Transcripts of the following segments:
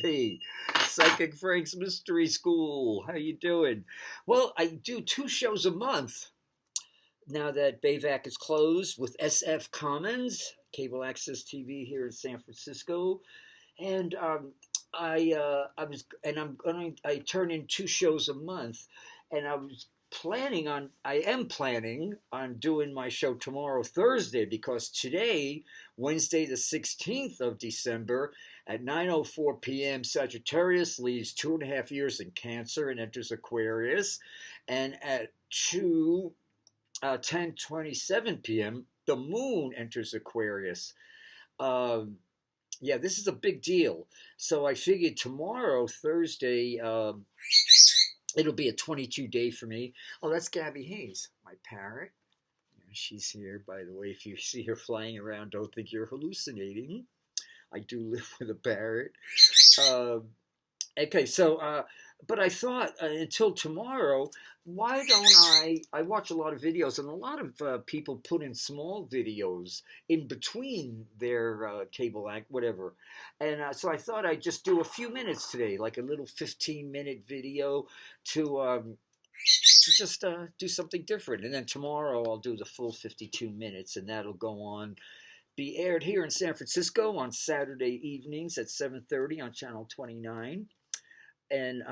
Hey, Psychic Frank's Mystery School. How you doing? Well, I do two shows a month now that Bayvac is closed with SF Commons, cable access TV here in San Francisco, and I turn in two shows a month, and I am planning on doing my show tomorrow, Thursday, because today, Wednesday the 16th of December, at 9:04 p.m., Sagittarius leaves 2.5 years in Cancer and enters Aquarius, and at 10:27 p.m., the Moon enters Aquarius. Um, yeah, this is a big deal. So I figured tomorrow, Thursday, it'll be a 22-day for me. Oh, that's Gabby Hayes, my parrot. She's here, by the way. If you see her flying around, don't think you're hallucinating. I do live with a parrot. Um, Okay, but I thought until tomorrow, why don't I watch a lot of videos, and a lot of people put in small videos in between their cable act, whatever. And so I thought I'd just do a few minutes today, like a little 15-minute video to just do something different. And then tomorrow I'll do the full 52 minutes, and that'll go on be aired here in San Francisco on Saturday evenings at 7:30 on Channel 29. And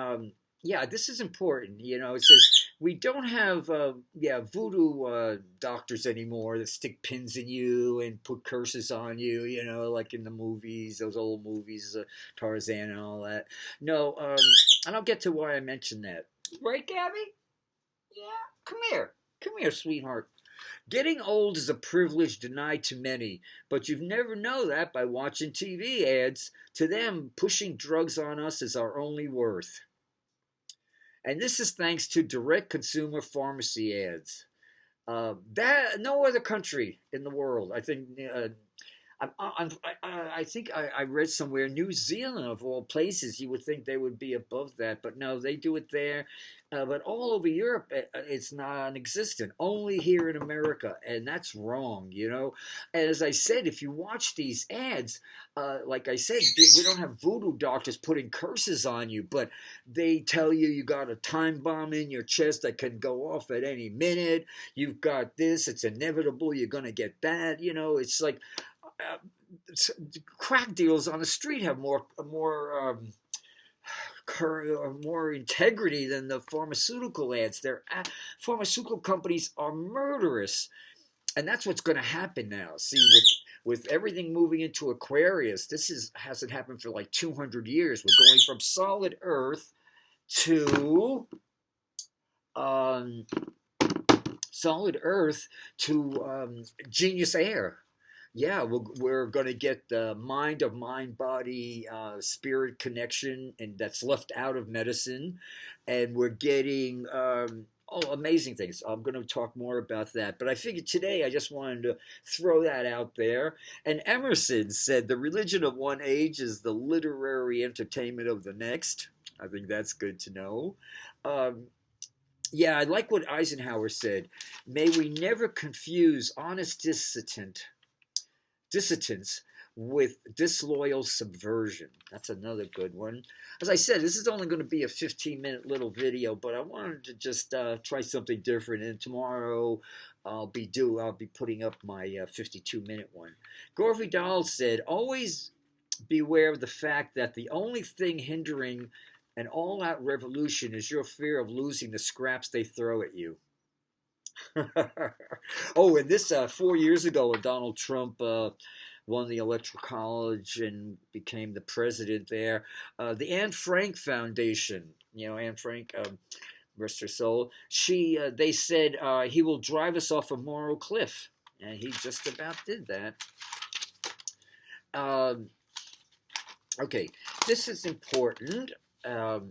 yeah, this is important. It says we don't have voodoo doctors anymore that stick pins in you and put curses on you. Like in the movies, those old movies, Tarzan and all that. No, I don't get to why I mentioned that. Right, Gabby? Yeah. Come here, sweetheart. Getting old is a privilege denied to many, but you'd never know that by watching TV ads. To them, pushing drugs on us is our only worth. And this is thanks to direct consumer pharmacy ads. That no other country in the world, I think, I think I read somewhere New Zealand, of all places, you would think they would be above that, but no, they do it there. But all over Europe, it's non-existent. Only here in America, and that's wrong. As I said, if you watch these ads, like I said, we don't have voodoo doctors putting curses on you, but they tell you got a time bomb in your chest that can go off at any minute. You've got this; it's inevitable. You're gonna get that. It's like uh, crack dealers on the street have more integrity than the pharmaceutical ads. Their pharmaceutical companies are murderous, and that's what's going to happen now. See, with everything moving into Aquarius, hasn't happened for like 200 years. We're going from solid Earth to um, solid Earth to genius air. Yeah, we're going to get the mind of mind body spirit connection, and that's left out of medicine, and we're getting amazing things. I'm going to talk more about that, but I figured today I just wanted to throw that out there. And Emerson said the religion of one age is the literary entertainment of the next. I think that's good to know. Um, yeah, I like what Eisenhower said. May we never confuse honest dissidents with disloyal subversion. That's another good one. As I said, this is only going to be a 15-minute little video, but I wanted to just try something different. And tomorrow I'll be putting up my 52-minute one. Gore Vidal said, "Always beware of the fact that the only thing hindering an all-out revolution is your fear of losing the scraps they throw at you." Oh, and this 4 years ago, when Donald Trump won the Electoral College and became the president there, the Anne Frank Foundation, Anne Frank, rest her soul, they said he will drive us off a moral cliff, and he just about did that. Um, okay, this is important. Yeah,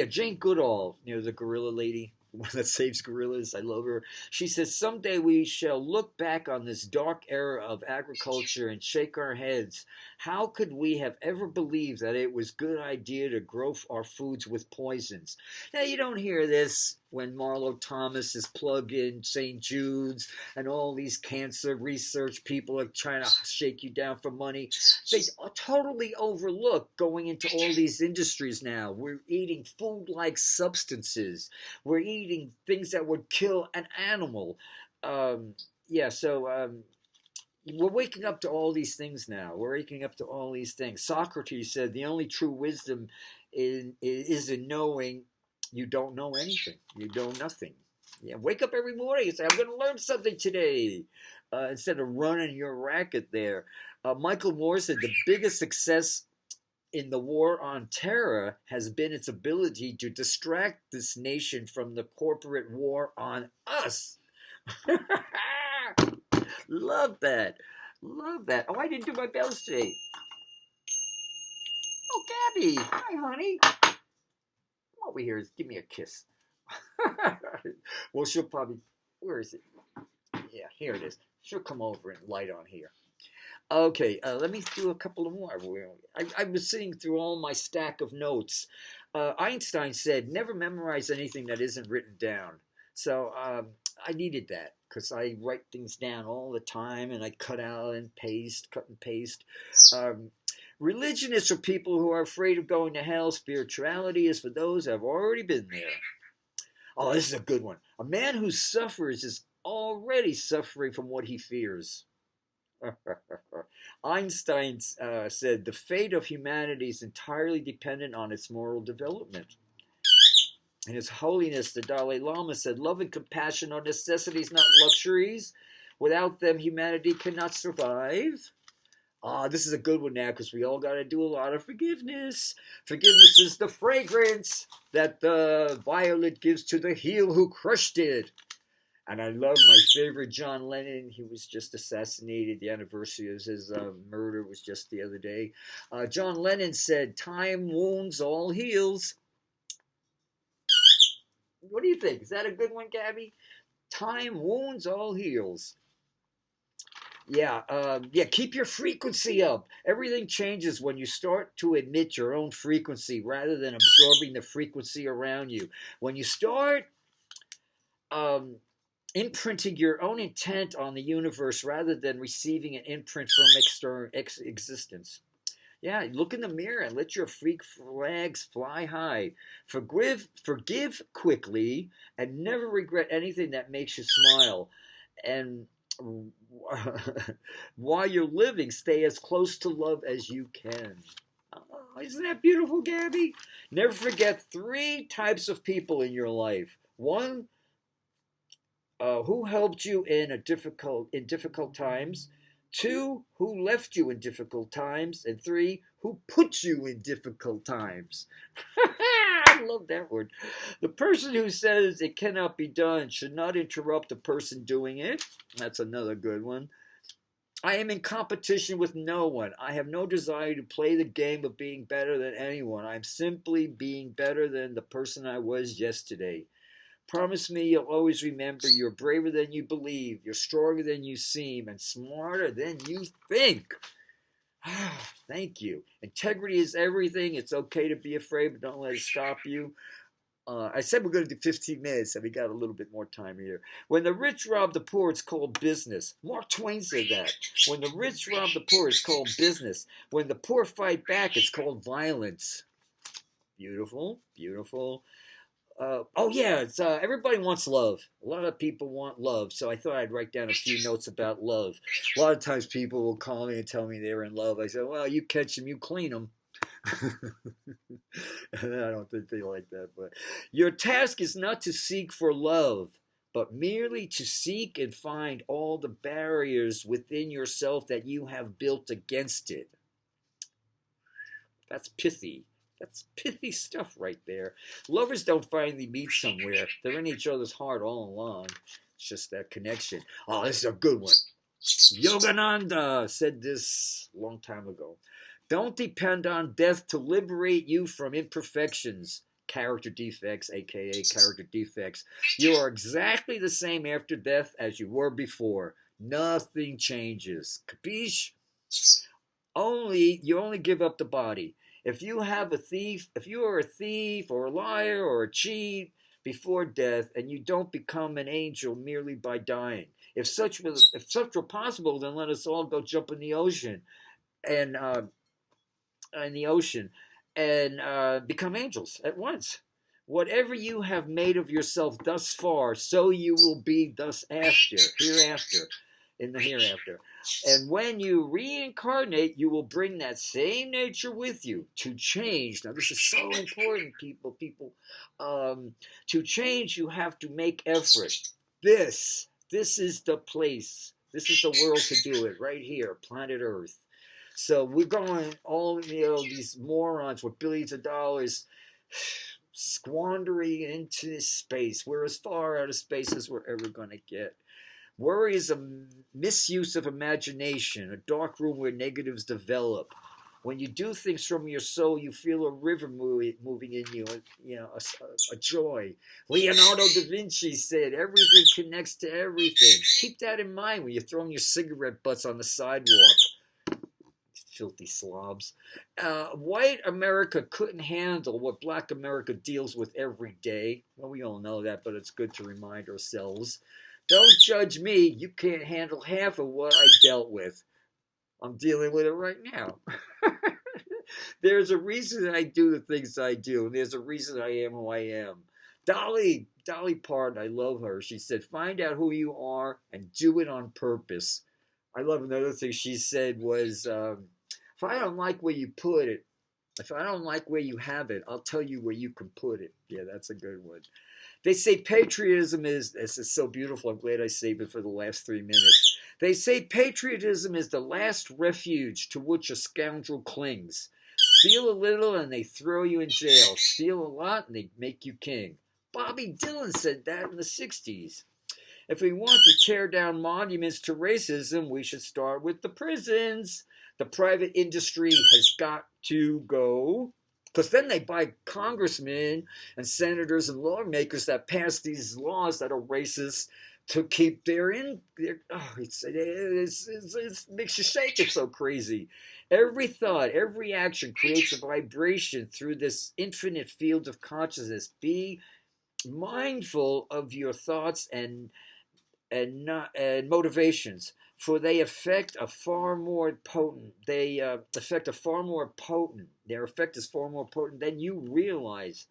Jane Goodall, the gorilla lady, the one that saves gorillas. I love her. She says, "Someday we shall look back on this dark era of agriculture and shake our heads. How could we have ever believed that it was a good idea to grow our foods with poisons?" Now, you don't hear this when Marlo Thomas is plugged in St. Jude's and all these cancer research people are trying to shake you down for money. They totally overlook going into all these industries now. We're eating food-like substances. We're eating things that would kill an animal. Yeah, so we're waking up to all these things now. We're waking up to all these things. Socrates said the only true wisdom is in knowing you don't know anything. You know nothing. Yeah, wake up every morning and say, I'm going to learn something today. Instead of running your racket there. Michael Moore said the biggest success in the war on terror has been its ability to distract this nation from the corporate war on us. Love that. Love that. Oh, I didn't do my bells today. Oh, Gabby. Hi, honey. Come over here. Give me a kiss. Well, she'll probably... Where is it? Yeah, here it is. She'll come over and light on here. Okay, let me do a couple of more. I was sitting through all my stack of notes. Einstein said, never memorize anything that isn't written down. So I needed that because I write things down all the time and I cut out and paste, cut and paste. Religion is for people who are afraid of going to hell. Spirituality is for those who have already been there. Oh, this is a good one. A man who suffers is already suffering from what he fears. Einstein said the fate of humanity is entirely dependent on its moral development. And His Holiness the Dalai Lama said love and compassion are necessities, not luxuries. Without them, humanity cannot survive. This is a good one now because we all got to do a lot of forgiveness. Forgiveness is the fragrance that the violet gives to the heel who crushed it. And I love my favorite John Lennon. He was just assassinated. The anniversary of his murder was just the other day. John Lennon said, time wounds, all heals. What do you think? Is that a good one, Gabby? Time wounds, all heals. Yeah, keep your frequency up. Everything changes when you start to admit your own frequency rather than absorbing the frequency around you. When you start imprinting your own intent on the universe rather than receiving an imprint from external existence. Yeah, look in the mirror and let your freak flags fly high. Forgive quickly and never regret anything that makes you smile. And while you're living, stay as close to love as you can. Oh, isn't that beautiful, Gabby? Never forget 3 types of people in your life. 1, who helped you in difficult times. 2, who left you in difficult times. And 3, who put you in difficult times. I love that word. The person who says it cannot be done should not interrupt the person doing it. That's another good one. I am in competition with no one. I have no desire to play the game of being better than anyone. I'm simply being better than the person I was yesterday. Promise me you'll always remember you're braver than you believe, you're stronger than you seem, and smarter than you think. Thank you. Integrity is everything. It's okay to be afraid, but don't let it stop you. I said we're going to do 15 minutes, and we got a little bit more time here. When the rich rob the poor, it's called business. Mark Twain said that. When the rich rob the poor, it's called business. When the poor fight back, it's called violence. Beautiful, beautiful. It's everybody wants love. A lot of people want love, so I thought I'd write down a few notes about love. A lot of times people will call me and tell me they're in love. I say, well, you catch them, you clean them. I don't think they like that, but your task is not to seek for love, but merely to seek and find all the barriers within yourself that you have built against it. That's pithy. That's pithy stuff right there. Lovers don't finally meet somewhere. They're in each other's heart all along. It's just that connection. Oh, this is a good one. Yogananda said this a long time ago. Don't depend on death to liberate you from imperfections. Character defects, aka character defects. You are exactly the same after death as you were before. Nothing changes. Capiche? You only give up the body. If you are a thief or a liar or a cheat before death, and you don't become an angel merely by dying. If such were possible, then let us all go jump and in the ocean and become angels at once. Whatever you have made of yourself thus far, so you will be thus in the hereafter. And when you reincarnate, you will bring that same nature with you to change. Now, this is so important, people. To change, you have to make effort. This is the place. This is the world to do it, right here, planet Earth. So we're going all, these morons with billions of dollars squandering into space. We're as far out of space as we're ever going to get. Worry is a misuse of imagination, a dark room where negatives develop. When you do things from your soul, you feel a river moving in you, a joy. Leonardo da Vinci said, everything connects to everything. Keep that in mind when you're throwing your cigarette butts on the sidewalk. Filthy slobs. White America couldn't handle what black America deals with every day. Well, we all know that, but it's good to remind ourselves. Don't judge me. You can't handle half of what I dealt with. I'm dealing with it right now. There's a reason I do the things I do. There's a reason I am who I am. Dolly Parton, I love her. She said, find out who you are and do it on purpose. I love another thing she said was, if I don't like where you put it, if I don't like where you have it, I'll tell you where you can put it. Yeah, that's a good one. They say patriotism is, this is so beautiful, I'm glad I saved it for the last 3 minutes. They say patriotism is the last refuge to which a scoundrel clings. Steal a little and they throw you in jail. Steal a lot and they make you king. Bobby Dylan said that in the 60s. If we want to tear down monuments to racism, we should start with the prisons. The private industry has got to go. Because then they buy congressmen and senators and lawmakers that pass these laws that are racist to keep it makes you shake. It's so crazy. Every thought, every action creates a vibration through this infinite field of consciousness. Be mindful of your thoughts and motivations, for they affect a far more potent. Their effect is far more potent than you realize.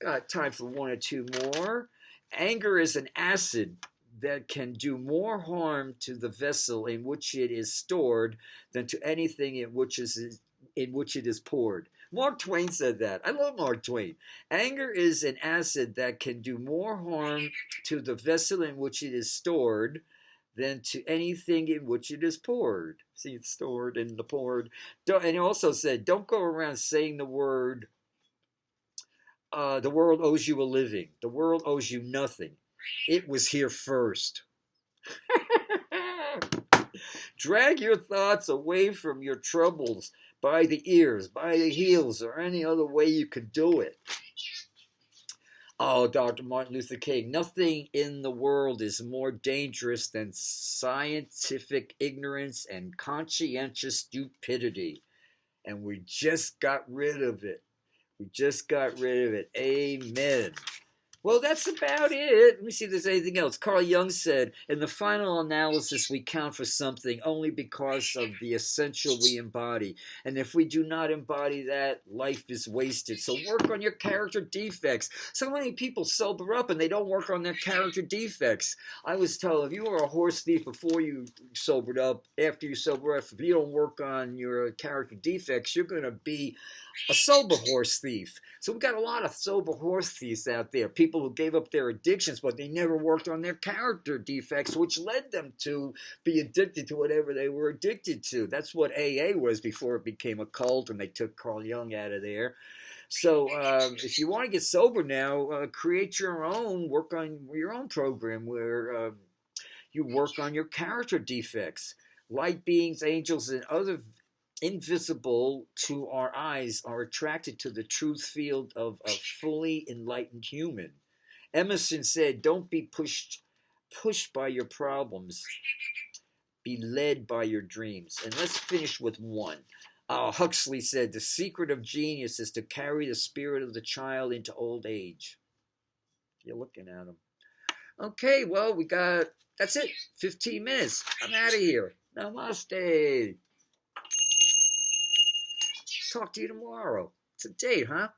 Got time for one or two more. Anger is an acid that can do more harm to the vessel in which it is stored than to anything in which it is poured. Mark Twain said that. I love Mark Twain. Anger is an acid that can do more harm to the vessel in which it is stored than to anything in which it is poured. See, it's stored and the poured. And he also said, don't go around saying the world owes you a living. The world owes you nothing. It was here first. Drag your thoughts away from your troubles by the ears, by the heels, or any other way you could do it. Oh, Dr. Martin Luther King, nothing in the world is more dangerous than scientific ignorance and conscientious stupidity. And we just got rid of it. Amen. Well, that's about it. Let me see if there's anything else. Carl Jung said, in the final analysis, we count for something only because of the essential we embody. And if we do not embody that, life is wasted. So work on your character defects. So many people sober up and they don't work on their character defects. I was told, if you were a horse thief before you sobered up, after you sober up, if you don't work on your character defects, you're going to be a sober horse thief. So we've got a lot of sober horse thieves out there. People who gave up their addictions, but they never worked on their character defects, which led them to be addicted to whatever they were addicted to. That's what AA was before it became a cult, and they took Carl Jung out of there. So if you want to get sober now, create your own, work on your own program where you work on your character defects. Light beings, angels, and other invisible to our eyes are attracted to the truth field of a fully enlightened human. Emerson said, don't be pushed by your problems. Be led by your dreams. And let's finish with one. Huxley said the secret of genius is to carry the spirit of the child into old age. You're looking at him. Okay, well, that's it. 15 minutes. I'm out of here. Namaste. Talk to you tomorrow. It's a date, huh?